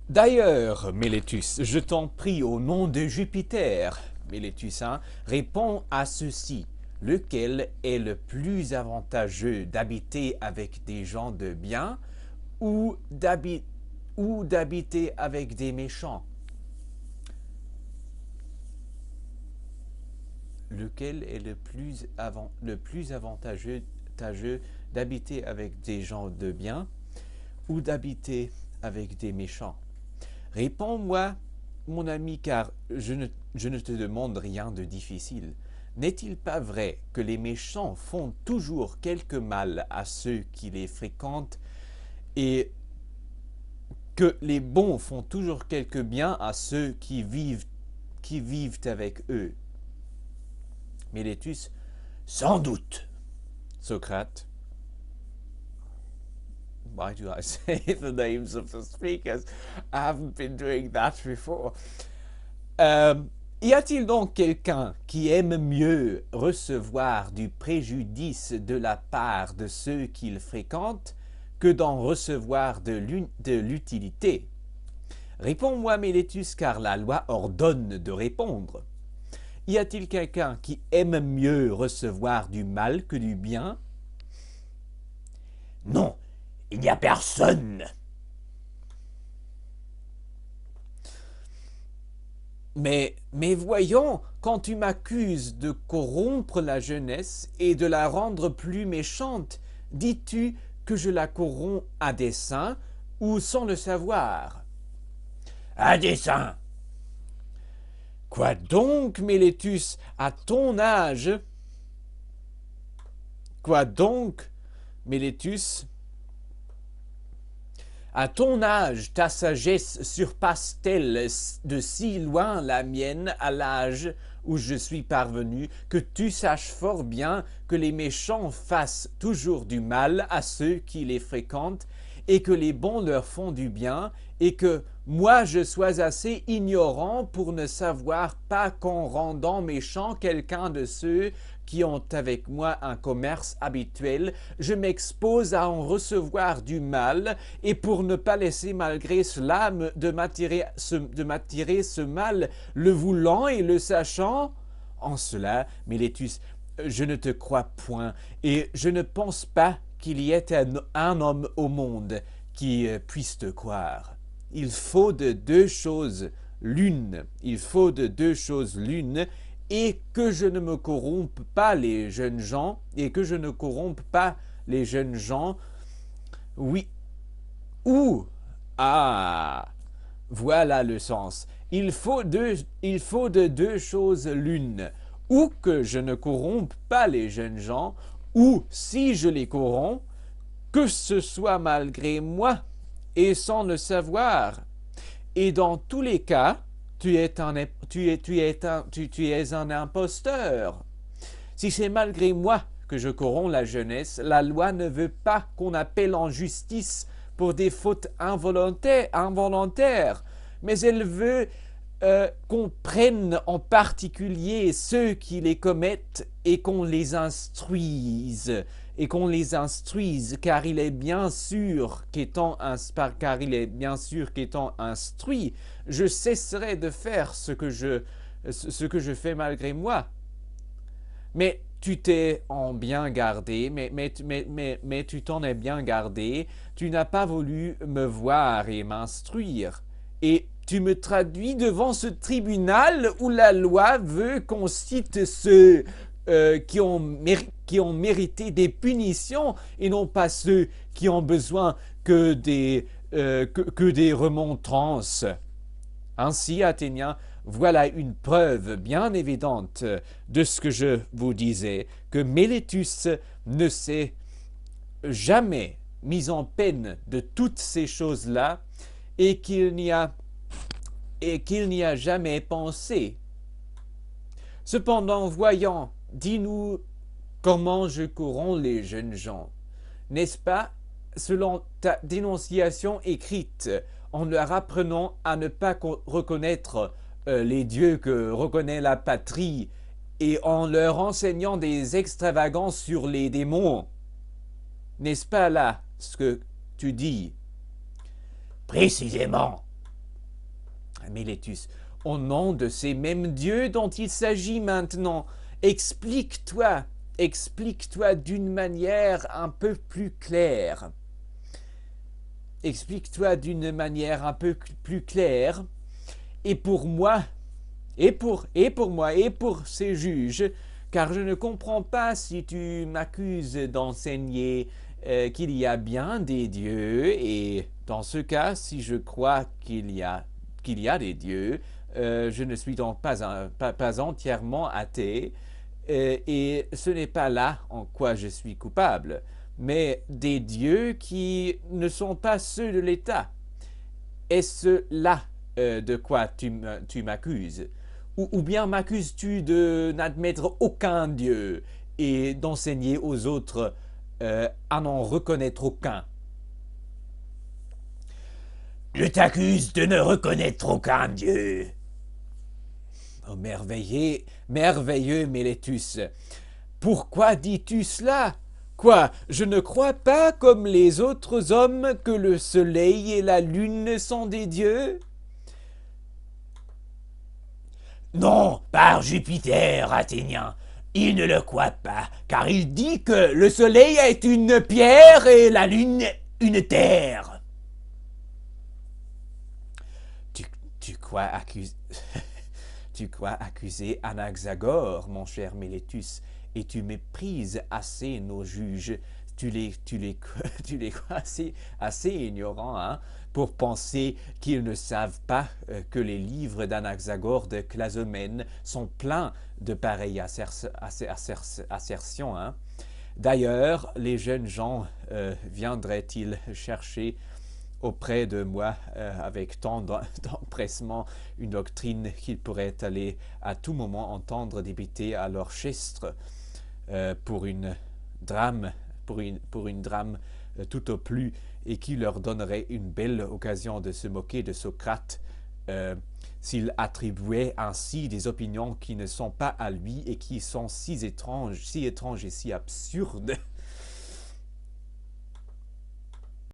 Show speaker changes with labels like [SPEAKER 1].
[SPEAKER 1] D'ailleurs, Mélétus, je t'en prie au nom de Jupiter, Mélétus, réponds à ceci. Lequel est le plus avantageux d'habiter avec des gens de bien ou d'habiter avec des méchants? Lequel est le plus avantageux d'habiter avec des gens de bien ou d'habiter avec des méchants? Réponds-moi, mon ami, car je ne te demande rien de difficile. N'est-il pas vrai que les méchants font toujours quelque mal à ceux qui les fréquentent et que les bons font toujours quelque bien à ceux qui vivent avec eux? Mélétus, sans doute. Socrate, why do I say the names of the speakers? I haven't been doing that before. Y a-t-il donc quelqu'un qui aime mieux recevoir du préjudice de la part de ceux qu'il fréquente que d'en recevoir de l'utilité? Réponds-moi, Mélétus, car la loi ordonne de répondre. Y a-t-il quelqu'un qui aime mieux recevoir du mal que du bien?
[SPEAKER 2] Non, il n'y a personne.
[SPEAKER 1] Mais voyons, quand tu m'accuses de corrompre la jeunesse et de la rendre plus méchante, dis-tu que je la corromps à dessein ou sans le savoir?
[SPEAKER 2] À dessein.
[SPEAKER 1] Quoi donc, Mélétus, à ton âge? Quoi donc, Mélétus? À ton âge, ta sagesse surpasse-t-elle de si loin la mienne à l'âge où je suis parvenu, que tu saches fort bien que les méchants fassent toujours du mal à ceux qui les fréquentent, et que les bons leur font du bien, et que moi je sois assez ignorant pour ne savoir pas qu'en rendant méchant quelqu'un de ceux qui ont avec moi un commerce habituel, je m'expose à en recevoir du mal, et pour ne pas laisser malgré cela de m'attirer ce mal, le voulant et le sachant? En cela, Mélétus, je ne te crois point, et je ne pense pas qu'il y ait un homme au monde qui puisse te croire. Il faut de deux choses l'une, et que je ne me corrompe pas les jeunes gens, oui, ou, voilà le sens. Il faut de deux choses l'une, ou que je ne corrompe pas les jeunes gens, ou si je les corromps, que ce soit malgré moi et sans le savoir. Et dans tous les cas, tu es un imposteur. Si c'est malgré moi que je corromps la jeunesse, la loi ne veut pas qu'on appelle en justice pour des fautes involontaires, mais elle veut qu'on prenne en particulier ceux qui les commettent et qu'on les instruise. Car il est bien sûr qu'étant instruit, je cesserai de faire ce que je fais malgré moi. Mais tu t'es en bien gardé, mais tu t'en es bien gardé, tu n'as pas voulu me voir et m'instruire. Et tu me traduis devant ce tribunal où la loi veut qu'on cite ceux qui ont mérité des punitions et non pas ceux qui ont besoin que des remontrances. Ainsi, Athéniens, voilà une preuve bien évidente de ce que je vous disais, que Mélétus ne s'est jamais mis en peine de toutes ces choses-là et qu'il n'y a jamais pensé. Cependant, voyons, dis-nous comment je corromps les jeunes gens. N'est-ce pas, selon ta dénonciation écrite, en leur apprenant à ne pas reconnaître les dieux que reconnaît la patrie et en leur enseignant des extravagances sur les démons? N'est-ce pas là ce que tu dis?
[SPEAKER 2] Précisément.
[SPEAKER 1] Mélétus, au nom de ces mêmes dieux dont il s'agit maintenant, explique-toi d'une manière un peu plus claire. Explique-toi d'une manière un peu plus claire, et pour moi, et pour ces juges, car je ne comprends pas si tu m'accuses d'enseigner qu'il y a bien des dieux, et dans ce cas, si je crois qu'il y a des dieux, je ne suis donc pas entièrement athée, et ce n'est pas là en quoi je suis coupable, mais des dieux qui ne sont pas ceux de l'État. Est-ce là de quoi tu m'accuses? Ou bien m'accuses-tu de n'admettre aucun dieu et d'enseigner aux autres à n'en reconnaître aucun?
[SPEAKER 2] Je t'accuse de ne reconnaître aucun dieu.
[SPEAKER 1] Oh, merveilleux Mélétus. Pourquoi dis-tu cela? Quoi, je ne crois pas, comme les autres hommes, que le soleil et la lune sont des dieux?
[SPEAKER 2] Non, par Jupiter, Athénien, il ne le croit pas, car il dit que le soleil est une pierre et la lune une terre.
[SPEAKER 1] Tu crois accuser Anaxagore, mon cher Mélétus, et tu méprises assez nos juges. Tu les crois assez ignorants, hein, pour penser qu'ils ne savent pas que les livres d'Anaxagore de Clazomène sont pleins de pareilles assertions. Hein. D'ailleurs, les jeunes gens viendraient-ils chercher auprès de moi avec tant d'empressement une doctrine qu'ils pourraient aller à tout moment entendre débiter à leur chestre pour une drame tout au plus, et qui leur donnerait une belle occasion de se moquer de Socrate s'il attribuait ainsi des opinions qui ne sont pas à lui et qui sont si étranges et si absurdes.